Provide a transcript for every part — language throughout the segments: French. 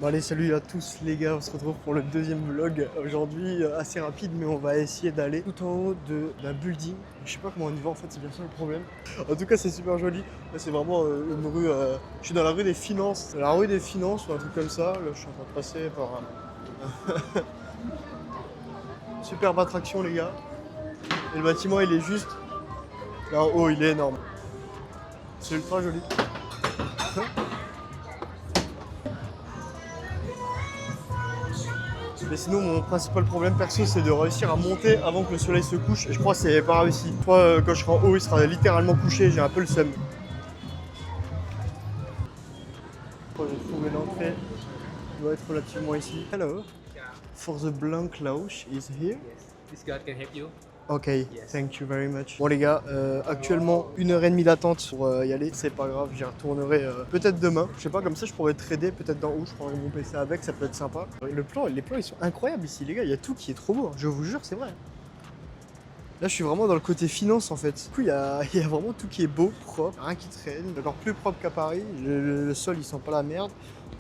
Bon allez, salut à tous les gars, on se retrouve pour le deuxième vlog. Aujourd'hui, assez rapide, mais on va essayer d'aller tout en haut d'un building. Je sais pas comment on y va en fait, c'est bien ça le problème. En tout cas, c'est super joli. Là, c'est vraiment une rue. Je suis dans la rue des Finances. La rue des Finances ou un truc comme ça. Là, je suis en train de passer par un superbe attraction, les gars. Et le bâtiment, il est juste là en haut, il est énorme. C'est ultra joli. Mais sinon, mon principal problème perso, c'est de réussir à monter avant que le soleil se couche. Et je crois que c'est pas réussi. Toi, quand je serai en haut, il sera littéralement couché. J'ai un peu le seum. J'ai trouvé l'entrée. Il doit être relativement ici. Hello. For the blank lounge is here. This guard can help you. Ok, thank you very much. Bon les gars, actuellement 1h30 d'attente pour y aller, c'est pas grave, j'y retournerai peut-être demain. Je sais pas, comme ça je pourrais trader peut-être d'en haut, je prendrai mon PC avec, ça peut être sympa. Les plans ils sont incroyables ici les gars, il y a tout qui est trop beau, hein. Je vous jure, c'est vrai. Là je suis vraiment dans le côté finance en fait. Du coup il y a vraiment tout qui est beau, propre, rien qui traîne, encore plus propre qu'à Paris. Le sol il sent pas la merde.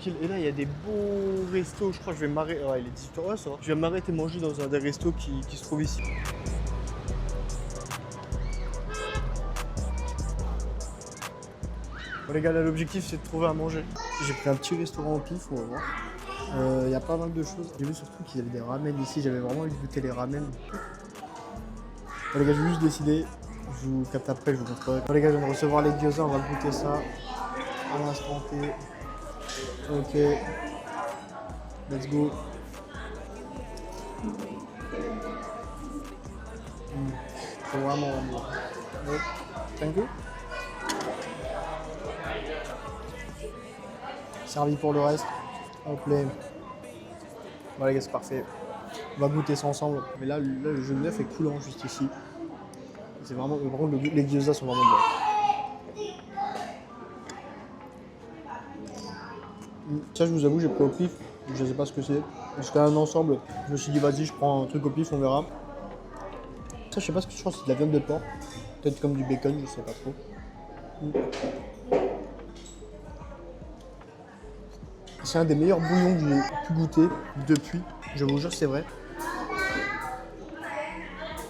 Et là il y a des beaux restos, je crois que je vais m'arrêter, il est 18h, ça va. Je vais m'arrêter manger dans un des restos qui se trouve ici. Bon les gars, là l'objectif c'est de trouver à manger. J'ai pris un petit restaurant au pif, on va voir. Il y a pas mal de choses. J'ai vu surtout qu'il y avait des ramen ici, j'avais vraiment envie de goûter les ramen. Bon les gars, j'ai juste décidé, je vous capte après, je vous montrerai. Bon les gars, je viens de recevoir les gyoza, on va goûter ça à l'instant T. Ok, let's go. C'est vraiment bon. Ouais. Thank you. Servi pour le reste. Hop là. Bon les gars, c'est parfait. On va goûter ça ensemble. Mais là le jaune d'œuf est coulant juste ici. C'est vraiment, les gyoza sont vraiment bons. Ça, je vous avoue, j'ai pris au pif. Je sais pas ce que c'est. C'était un ensemble. Je me suis dit, vas-y, je prends un truc au pif, on verra. Ça, je sais pas ce que je pense, c'est de la viande de porc. Peut-être comme du bacon, je sais pas trop. C'est un des meilleurs bouillons que j'ai pu goûter depuis. Je vous jure, c'est vrai.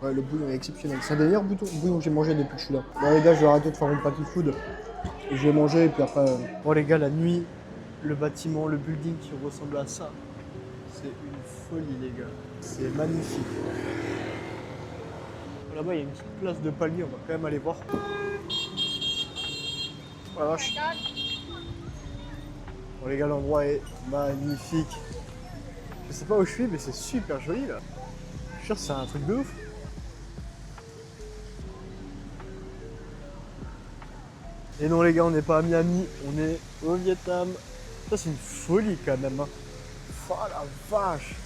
Ouais, le bouillon est exceptionnel. C'est un des meilleurs bouillons que j'ai mangé depuis que je suis là. Bon les gars, je vais arrêter de faire mon paquet food. Je vais manger et puis après... Bon les gars, la nuit, le bâtiment, le building qui ressemble à ça. C'est une folie les gars. C'est magnifique. Là-bas, il y a une petite place de palmier, on va quand même aller voir. Voilà. Bon les gars, l'endroit est magnifique. Je sais pas où je suis, mais c'est super joli là. Je suis sûr que c'est un truc de ouf. Et non les gars, on n'est pas à Miami, on est au Vietnam. Ça c'est une folie quand même. Hein. Oh la vache.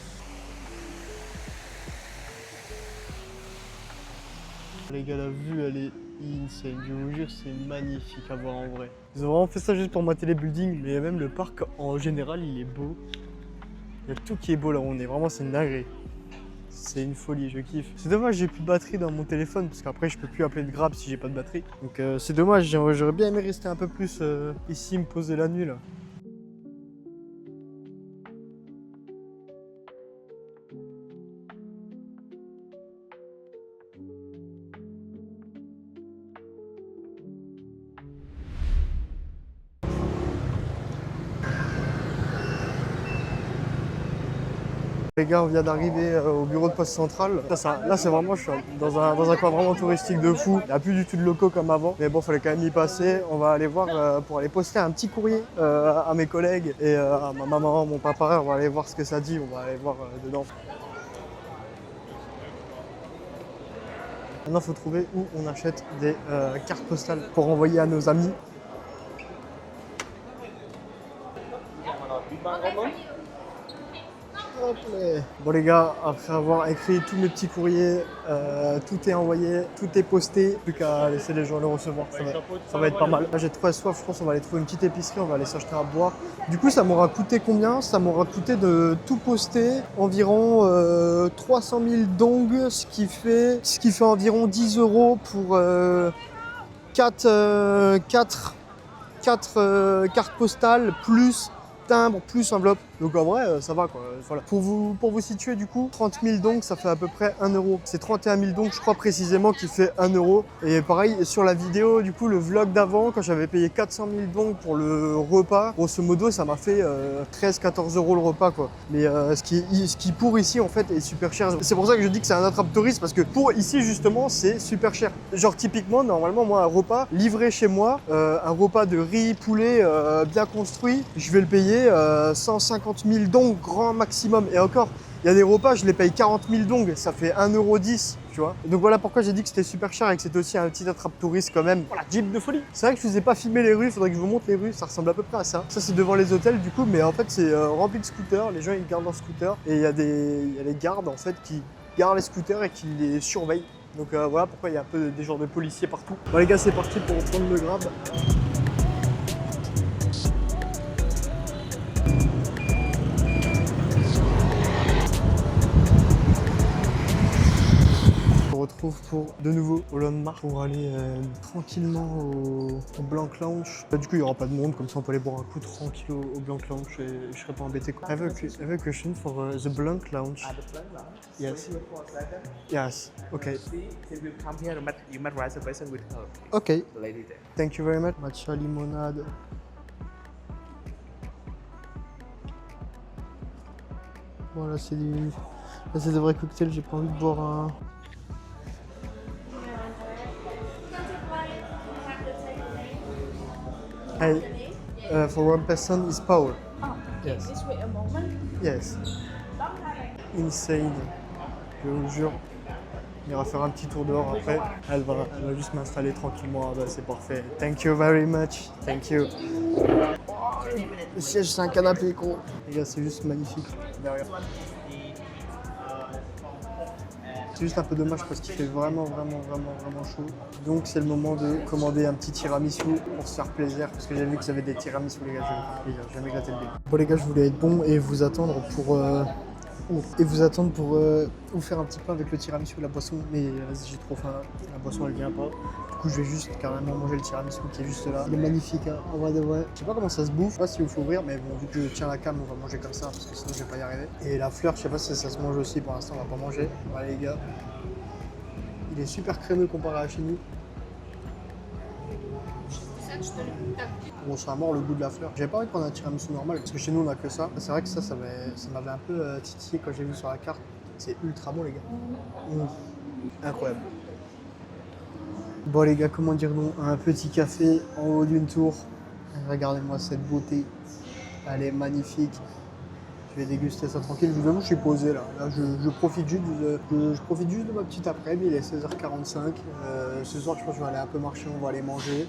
Les gars, la vue elle est insane, je vous jure, c'est magnifique à voir en vrai. Ils ont vraiment fait ça juste pour mater les buildings, mais même le parc en général il est beau. Il y a tout qui est beau là où on est, vraiment c'est une dinguerie. C'est une folie, je kiffe. C'est dommage, j'ai plus de batterie dans mon téléphone parce qu'après je peux plus appeler de Grab si j'ai pas de batterie. Donc c'est dommage, j'aurais bien aimé rester un peu plus ici, me poser la nuit là. Les gars, on vient d'arriver au bureau de poste central. Là, c'est vraiment, je suis dans un coin vraiment touristique de fou. Il n'y a plus du tout de locaux comme avant. Mais bon, il fallait quand même y passer. On va aller voir pour aller poster un petit courrier à mes collègues et à ma maman, mon papa. On va aller voir ce que ça dit. On va aller voir dedans. Maintenant, il faut trouver où on achète des cartes postales pour envoyer à nos amis. Bon les gars, après avoir écrit tous mes petits courriers, tout est envoyé, tout est posté, plus qu'à laisser les gens le recevoir, ça va être pas mal. Là j'ai trop soif, je pense qu'on va aller trouver une petite épicerie, on va aller s'acheter à boire. Du coup ça m'aura coûté combien? Ça m'aura coûté de tout poster environ 300 000 dong, ce qui fait environ 10 € pour 4 cartes postales, plus timbre, plus enveloppe. Donc en vrai, ça va quoi. Voilà. Pour vous situer du coup, 30 000 dong, ça fait à peu près 1 euro. C'est 31 000 dong, je crois précisément, qui fait 1 euro. Et pareil, sur la vidéo, du coup, le vlog d'avant, quand j'avais payé 400 000 dong pour le repas, grosso modo, ça m'a fait 13-14 euros le repas quoi. Mais ce qui pour ici, en fait, est super cher. C'est pour ça que je dis que c'est un attrape-touriste, parce que pour ici, justement, c'est super cher. Genre, typiquement, normalement, moi, un repas livré chez moi, un repas de riz, poulet, bien construit, je vais le payer 150 000 dong grand maximum. Et encore, il y a des repas, je les paye 40 000 dong, ça fait 1,10 €, tu vois. Et donc voilà pourquoi j'ai dit que c'était super cher et que c'était aussi un petit attrape-touriste quand même. Voilà, Jeep de folie. C'est vrai que je vous ai pas filmé les rues, il faudrait que je vous montre les rues, ça ressemble à peu près à ça. Ça c'est devant les hôtels du coup, mais en fait c'est rempli de scooters, les gens ils gardent leurs scooters et il y a les gardes en fait qui gardent les scooters et qui les surveillent. Donc voilà pourquoi il y a un peu des genres de policiers partout. Bon les gars, c'est parti pour prendre le Grab. On retrouve de nouveau au Landmark pour aller tranquillement au Blanc Lounge. Du coup, il n'y aura pas de monde, comme ça on peut aller boire un coup tranquille au Blanc Lounge et je serai pas embêté. I have a question for the Blanc Lounge. The plan lounge. Yes. Wait for a second. Yes. Okay. See, she will come here. You must reservation with her. Okay. The lady there. Thank you very much. Matcha limonade. Voilà, c'est des vrais cocktails. J'ai pas envie de boire un. Hey, for one person is Paul. Oh, Yes. just wait a moment. Yes. Insane. Je vous jure. On ira faire un petit tour dehors après. Elle va juste m'installer tranquillement. Ah bah, c'est parfait. Thank you very much. Thank you. Oh, le siège, c'est un canapé, gros. Les gars, c'est juste magnifique. C'est juste un peu dommage parce qu'il fait vraiment chaud. Donc c'est le moment de commander un petit tiramisu pour se faire plaisir. Parce que j'ai vu que vous avez des tiramisu, les gars. Je vais m'éclater le début. Bon les gars, je voulais être bon et vous attendre pour vous faire un petit peu avec le tiramisu, la boisson. Mais vas-y, j'ai trop faim. La boisson, elle vient pas. Du coup, je vais juste carrément manger le tiramisu qui est juste là. Il est magnifique, hein, en vrai de vrai. Je sais pas comment ça se bouffe. Je sais pas s'il faut ouvrir, mais bon, vu que je tiens la cam, on va manger comme ça parce que sinon je vais pas y arriver. Et la fleur, je sais pas si ça se mange aussi. Pour l'instant, on va pas manger. Voilà les gars. Il est super crémeux comparé à chez nous. Bon, c'est à mort le goût de la fleur. J'avais pas envie de prendre un tiramisu normal parce que chez nous on a que ça. C'est vrai que ça m'avait un peu titillé quand j'ai vu sur la carte. C'est ultra bon les gars. Incroyable. Bon les gars, comment dire non à un petit café en haut d'une tour. Regardez-moi cette beauté. Elle est magnifique. Je vais déguster ça tranquille. Je vous avoue, je suis posé là. Là je profite juste de ma petite après-midi. Il est 16h45. Ce soir, je pense que je vais aller un peu marcher. On va aller manger.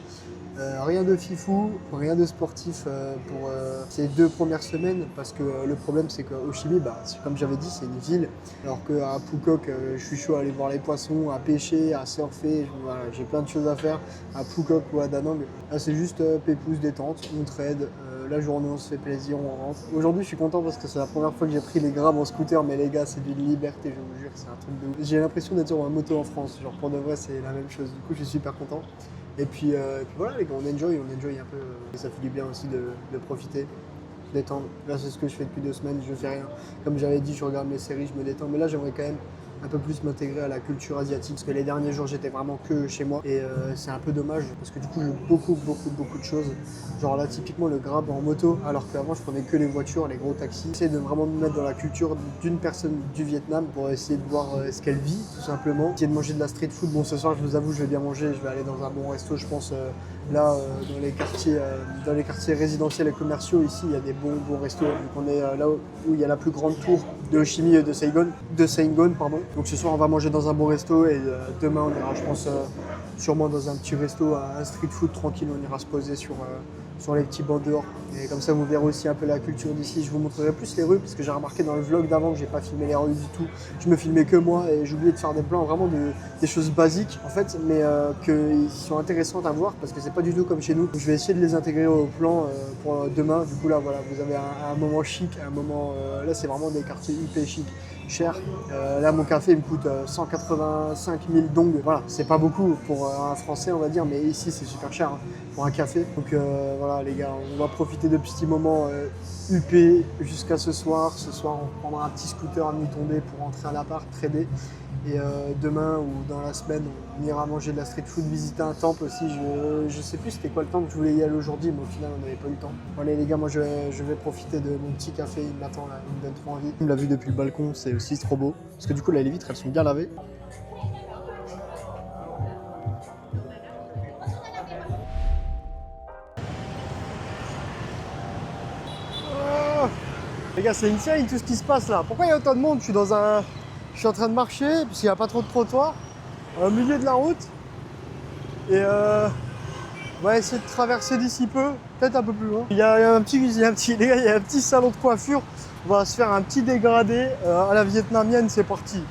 Rien de fifou, rien de sportif pour ces 2 premières semaines parce que le problème c'est qu'au Chili, comme j'avais dit, c'est une ville alors qu'à Phuket, je suis chaud à aller voir les poissons, à pêcher, à surfer, voilà, j'ai plein de choses à faire à Phuket ou à Da Nang. Là c'est juste pépouze, détente, on trade, la journée on se fait plaisir, on rentre. Aujourd'hui je suis content parce que c'est la première fois que j'ai pris les Grab en scooter, mais les gars c'est d'une liberté, je vous jure, c'est un truc de ouf. J'ai l'impression d'être sur un moto en France, genre pour de vrai c'est la même chose, du coup je suis super content. Et puis voilà les gars, on enjoy un peu, et ça fait du bien aussi de profiter, détendre. Là c'est ce que je fais depuis 2 semaines, je fais rien. Comme j'avais dit, je regarde mes séries, je me détends, mais là j'aimerais quand même un peu plus m'intégrer à la culture asiatique parce que les derniers jours j'étais vraiment que chez moi et c'est un peu dommage parce que du coup j'ai beaucoup de choses. Genre là typiquement le Grab en moto alors qu'avant je prenais que les voitures, les gros taxis. J'essaie de vraiment me mettre dans la culture d'une personne du Vietnam pour essayer de voir ce qu'elle vit tout simplement. Essayer de manger de la street food. Bon ce soir je vous avoue je vais bien manger, je vais aller dans un bon resto je pense là dans les quartiers résidentiels et commerciaux ici il y a des bons restos. Donc on est là où il y a la plus grande tour de Ho Chi Minh et de Saigon pardon. Donc ce soir on va manger dans un bon resto et demain on ira je pense sûrement dans un petit resto, un street food tranquille, on ira se poser sur les petits bancs dehors. Et comme ça vous verrez aussi un peu la culture d'ici. Je vous montrerai plus les rues parce que j'ai remarqué dans le vlog d'avant que j'ai pas filmé les rues du tout. Je me filmais que moi et j'ai oublié de faire des plans vraiment des choses basiques en fait, mais qui sont intéressantes à voir parce que c'est pas du tout comme chez nous. Donc, je vais essayer de les intégrer au plan pour demain. Du coup là voilà, vous avez un moment chic, un moment là c'est vraiment des quartiers hyper chic. Cher. Là, mon café il me coûte 185 000 dong. Voilà, c'est pas beaucoup pour un Français, on va dire, mais ici c'est super cher hein, pour un café. Donc voilà, Voilà les gars, on va profiter de petits moments huppés jusqu'à ce soir. Ce soir, on prendra un petit scooter à nuit tombée pour rentrer à l'appart, trader. Et demain ou dans la semaine, on ira manger de la street food, visiter un temple aussi. Je sais plus c'était quoi le temple, je voulais y aller aujourd'hui, mais au final, on n'avait pas eu le temps. Bon, allez les gars, moi je vais profiter de mon petit café, il m'attend là, il me donne trop envie. Il me l'a vu depuis le balcon, c'est aussi trop beau. Parce que du coup, là, les vitres, elles sont bien lavées. Les gars, c'est insane tout ce qui se passe là. Pourquoi il y a autant de monde? Je suis en train de marcher, parce qu'il n'y a pas trop de trottoirs, au milieu de la route. Et on va essayer de traverser d'ici peu, peut-être un peu plus loin. Il y a un petit salon de coiffure. On va se faire un petit dégradé à la vietnamienne, c'est parti.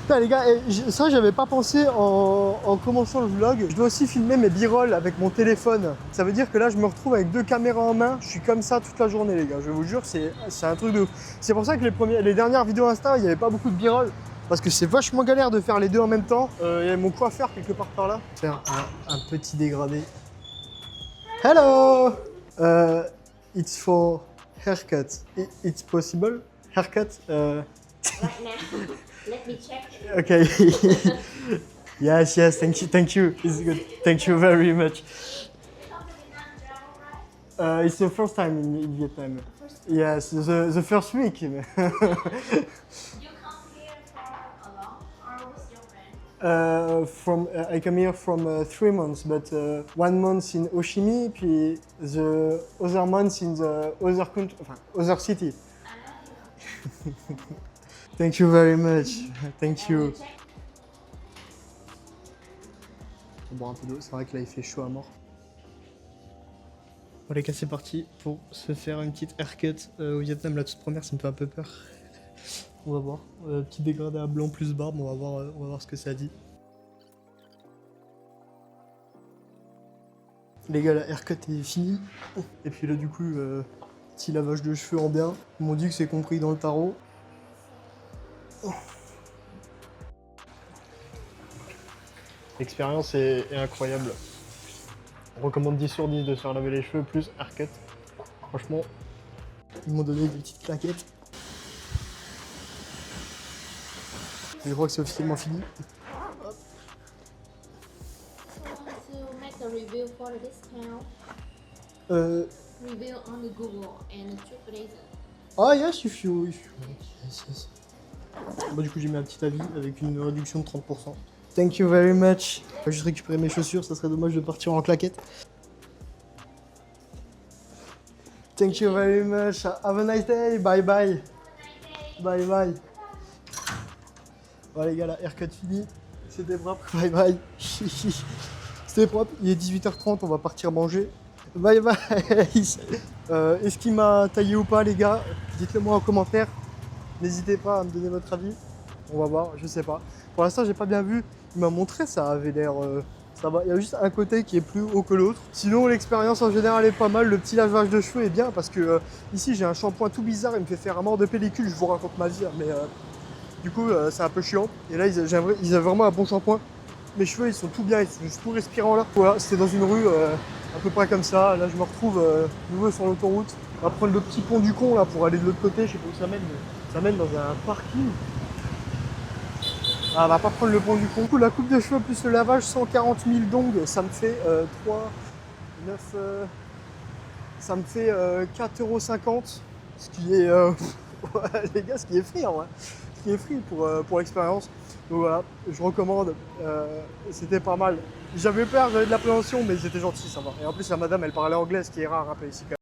Putain les gars, ça j'avais pas pensé en commençant le vlog. Je dois aussi filmer mes b-rolls avec mon téléphone. Ça veut dire que là je me retrouve avec 2 caméras en main. Je suis comme ça toute la journée les gars, je vous jure, c'est un truc de ouf. C'est pour ça que les dernières vidéos Insta, il n'y avait pas beaucoup de b-roll. Parce que c'est vachement galère de faire les deux en même temps. Il y a mon coiffeur quelque part par là. Faire un petit dégradé. Hello! It's for haircut. It's possible? Haircut? Right now. Let me check. Okay. Yes, thank you. It's good. Thank you very much. It's the first time in Vietnam. Yes, the first week. You come here for alone or with your friend? I come here from 3 months, but 1 month in Ho Chi Minh, puis the other month in the other country, other city. Thank you very much. Thank you. On boit un peu d'eau, c'est vrai que là il fait chaud à mort. Bon les gars, c'est parti pour se faire une petite haircut au Vietnam. La toute première, ça me fait un peu peur. On va voir. Petit dégradé à blanc plus barbe, on va voir ce que ça dit. Les gars, la haircut est finie. Et puis là du coup, petit lavage de cheveux en bien. Ils m'ont dit que c'est compris dans le tarot. L'expérience est incroyable. On recommande 10 sur 10 de se faire laver les cheveux plus haircut. Franchement, ils m'ont donné des petites claquettes. Je crois que c'est officiellement fini. To make a review for the discount, review on the Google and TripAdvisor. Ah yes, if you... Yes. Bah, du coup j'ai mis un petit avis avec une réduction de 30%. Thank you very much. Je vais juste récupérer mes chaussures, ça serait dommage de partir en claquette. Thank you very much. Have a nice day. Bye bye. Bye bye. Bon les gars, la haircut finie. C'était propre. Bye bye. C'était propre. Il est 18h30, on va partir manger. Bye bye. Est-ce qu'il m'a taillé ou pas les gars? Dites-le moi en commentaire. N'hésitez pas à me donner votre avis. On va voir, je sais pas. Pour l'instant, j'ai pas bien vu. Il m'a montré, ça avait l'air... ça va. Il y a juste un côté qui est plus haut que l'autre. Sinon, l'expérience en général est pas mal. Le petit lavage de cheveux est bien parce que ici, j'ai un shampoing tout bizarre. Il me fait faire un mort de pellicule. Je vous raconte ma vie. Mais du coup, c'est un peu chiant. Et là, ils avaient vraiment un bon shampoing. Mes cheveux, ils sont tout bien. Ils sont juste tout respirants là. Voilà, c'était dans une rue à peu près comme ça. Là, je me retrouve nouveau sur l'autoroute. On va prendre le petit pont du Con là pour aller de l'autre côté. Je sais pas où ça mène. Mais ça mène dans un parking. Ah, on va pas prendre le pont du Con. La coupe de cheveux plus le lavage, 140 000 dong, ça me fait 9, ça me fait 4,50 €. Ce qui est, les gars, ce qui est free en vrai. Ce qui est free pour l'expérience. Donc voilà, je recommande. C'était pas mal. J'avais peur, j'avais de l'appréhension, mais ils étaient gentils, ça va. Et en plus, la madame, elle parlait anglais, ce qui est rare un peu ici quand même.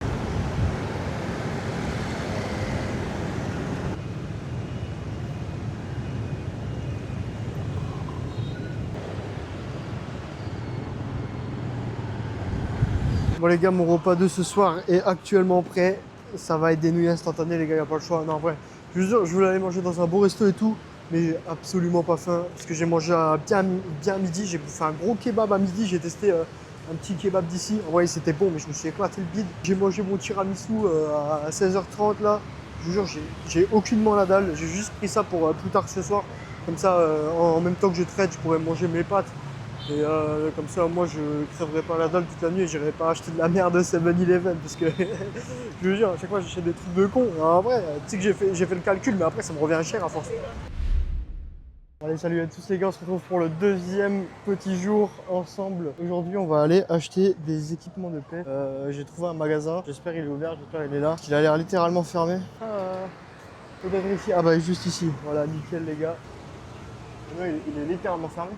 Bon les gars, mon repas de ce soir est actuellement prêt. Ça va être des nouilles instantanées les gars, y a pas le choix. Non, en vrai, je vous jure, je voulais aller manger dans un beau resto et tout, mais j'ai absolument pas faim. Parce que j'ai mangé bien midi, j'ai bouffé un gros kebab à midi, j'ai testé un petit kebab d'ici. En vrai, c'était bon, mais je me suis éclaté le bide. J'ai mangé mon tiramisu à 16h30 là. Je vous jure, j'ai aucunement la dalle. J'ai juste pris ça pour plus tard ce soir. Comme ça, en même temps que je traite, je pourrais manger mes pâtes Et comme ça, moi, je crèverai pas la dalle toute la nuit et j'irai pas acheter de la merde de 7-Eleven parce que je veux dire, à chaque fois, j'achète des trucs de con. Alors, en vrai, tu sais que j'ai fait le calcul, mais après, ça me revient cher à force. Bon, allez, salut à tous les gars, on se retrouve pour le deuxième petit jour ensemble. Aujourd'hui, on va aller acheter des équipements de pêche. J'ai trouvé un magasin, j'espère il est ouvert, j'espère il est là. Il a l'air littéralement fermé. Peut-être ici, ah bah juste ici, voilà, nickel les gars. Non, il est littéralement fermé.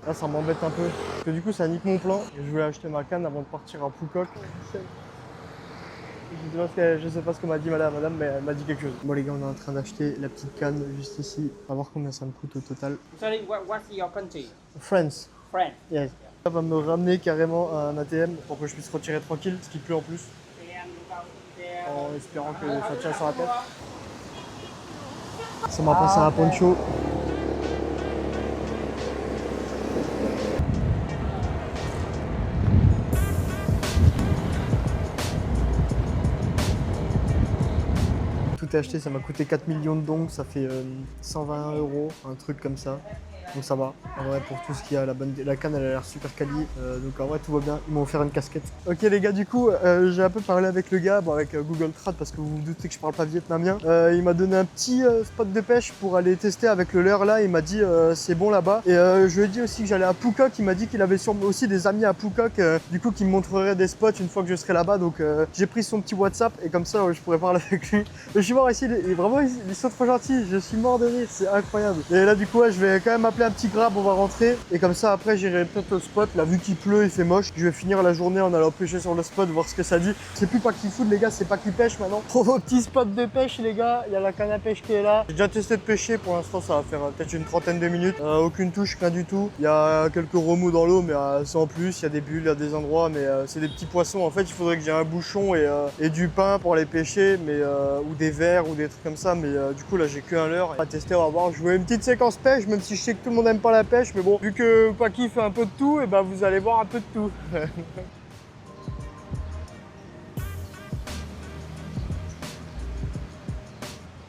Là, ça m'embête un peu, parce que du coup, ça nique mon plan. Je voulais acheter ma canne avant de partir à Phuket. Je sais pas ce que m'a dit madame, mais elle m'a dit quelque chose. Bon les gars, on est en train d'acheter la petite canne juste ici. On va voir combien ça me coûte au total. Sorry, what's your country? France. France. Yes. Ça va me ramener carrément à un ATM pour que je puisse retirer tranquille, parce qu'il pleut en plus. En espérant que ça tient sur la tête. Ça m'a passé un poncho. Tout est acheté, ça m'a coûté 4 millions de dong, ça fait 120 €, un truc comme ça. Donc ça va. En vrai, pour tout ce qu'il y a, la canne elle a l'air super quali. Donc en vrai, tout va bien. Ils m'ont offert une casquette. Ok les gars, du coup, j'ai un peu parlé avec le gars, avec Google Trad, parce que vous vous doutez que je parle pas vietnamien. Il m'a donné un petit spot de pêche pour aller tester avec le leurre là. Il m'a dit c'est bon là-bas. Et je lui ai dit aussi que j'allais à Phuket. Il m'a dit qu'il avait sûrement aussi des amis à Phuket. Du coup, qui me montrerait des spots une fois que je serai là-bas. Donc j'ai pris son petit WhatsApp et comme ça, je pourrais parler avec lui. Je suis mort ici. Vraiment, ils sont trop gentils. Je suis mort de rire. C'est incroyable. Et là, du coup, je vais quand même appeler un petit grab, on va rentrer et comme ça après j'irai peut-être au spot. Là vu qu'il pleut, il fait moche, je vais finir la journée en allant pêcher sur le spot, voir ce que ça dit. C'est plus pas qu'il fout les gars, c'est pas qu'il pêche maintenant. Trop vos petits spots de pêche les gars, il y a la canne à pêche qui est là. J'ai déjà testé de pêcher, pour l'instant ça va faire peut-être une trentaine de minutes. Aucune touche, rien du tout. Il y a quelques remous dans l'eau mais sans plus, il y a des bulles, il y a des endroits mais c'est des petits poissons. En fait il faudrait que j'ai un bouchon et du pain pour les pêcher mais ou des verres ou des trucs comme ça mais du coup là j'ai qu'un leurre. On va tester, on va voir. Je voulais une petite séquence pêche même si je sais que tout le monde aime pas la pêche, mais bon, vu que Paki fait un peu de tout, et ben vous allez voir un peu de tout.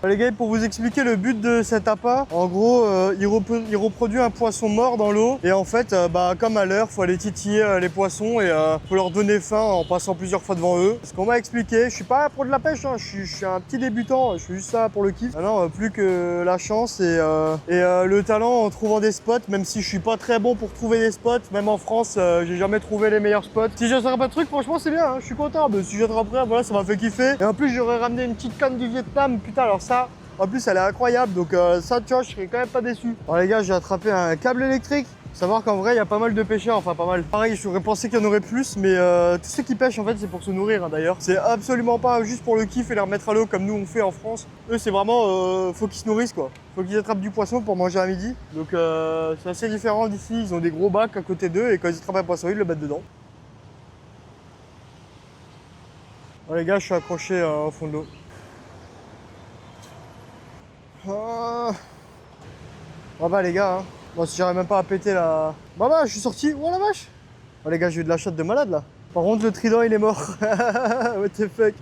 Les gars, pour vous expliquer le but de cet appât, en gros, il reproduit un poisson mort dans l'eau. Et en fait, comme à l'heure, faut aller titiller les poissons et faut leur donner faim en passant plusieurs fois devant eux. Ce qu'on m'a expliqué, je suis pas pro de la pêche, hein, je suis un petit débutant, je fais juste ça pour le kiff. Maintenant, plus que la chance et le talent en trouvant des spots, même si je suis pas très bon pour trouver des spots, même en France, j'ai jamais trouvé les meilleurs spots. Si j'attrape pas de trucs, franchement, c'est bien, hein, je suis content. Mais si j'attraperai, voilà, ça m'a fait kiffer. Et en plus, j'aurais ramené une petite canne du Vietnam, putain, alors ça, en plus elle est incroyable, donc ça tu vois je serais quand même pas déçu. Alors les gars, j'ai attrapé un câble électrique. Faut savoir qu'en vrai il y a pas mal de pêcheurs, enfin pas mal. Pareil, j'aurais pensé qu'il y en aurait plus, mais tous ceux qui pêchent en fait c'est pour se nourrir hein, d'ailleurs. C'est absolument pas juste pour le kiff et les remettre à l'eau comme nous on fait en France. Eux c'est vraiment, faut qu'ils se nourrissent quoi. Faut qu'ils attrapent du poisson pour manger à midi. Donc c'est assez différent d'ici, ils ont des gros bacs à côté d'eux et quand ils attrapent un poisson ils le mettent dedans. Alors les gars, je suis accroché au fond de l'eau. Bah les gars, hein. Bon si j'arrive même pas à péter la... Bah je suis sorti, oh la vache. Oh les gars, j'ai eu de la shot de malade là. Par contre le trident il est mort. What the fuck.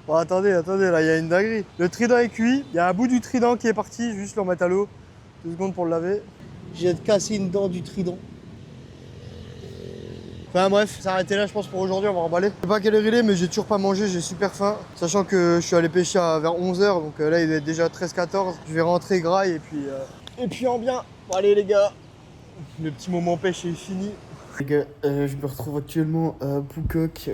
Bon attendez, là il y a une dinguerie. Le trident est cuit, il y a un bout du trident qui est parti, juste le remettre à l'eau. 2 secondes pour le laver. J'ai cassé une dent du trident. Enfin bref, c'est arrêté là je pense pour aujourd'hui, on va remballer. Je sais pas quelle heure il est mais j'ai toujours pas mangé, j'ai super faim. Sachant que je suis allé pêcher vers 11 h, donc là il est déjà 13-14. Je vais rentrer graille et puis en bien. Bon allez les gars, le petit moment pêche est fini. Les gars, je me retrouve actuellement à Phuket,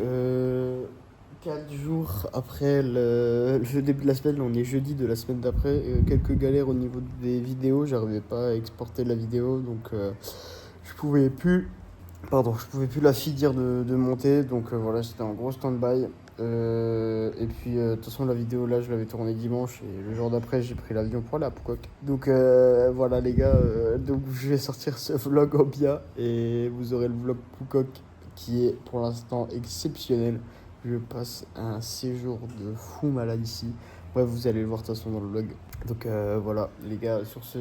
4 jours après le début de la semaine. On est jeudi de la semaine d'après. Quelques galères au niveau des vidéos, j'arrivais pas à exporter la vidéo donc je pouvais plus la finir de monter, donc voilà, c'était un gros stand-by. Et puis de toute façon la vidéo là je l'avais tournée dimanche et le jour d'après j'ai pris l'avion pour aller à Phuket. Donc voilà les gars, donc je vais sortir ce vlog en bien et vous aurez le vlog Phuket qui est pour l'instant exceptionnel. Je passe un séjour de fou malade ici. Bref, vous allez le voir de toute façon dans le vlog. Donc voilà les gars, sur ce...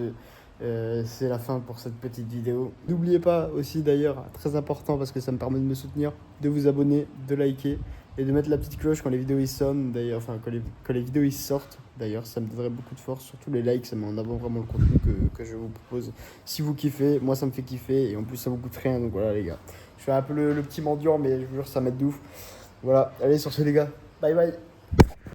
c'est la fin pour cette petite vidéo. N'oubliez pas aussi d'ailleurs, très important parce que ça me permet de me soutenir, de vous abonner, de liker Et de mettre la petite cloche quand les vidéos ils sonnent, d'ailleurs, enfin quand les vidéos ils sortent, d'ailleurs, ça me donnerait beaucoup de force. Surtout les likes, ça met en avant vraiment le contenu que je vous propose. Si vous kiffez, moi ça me fait kiffer et en plus ça vous coûte rien, donc voilà les gars. Je fais un peu le petit mendiant, mais je vous jure, ça m'aide de ouf. Voilà, allez sur ce les gars, bye bye.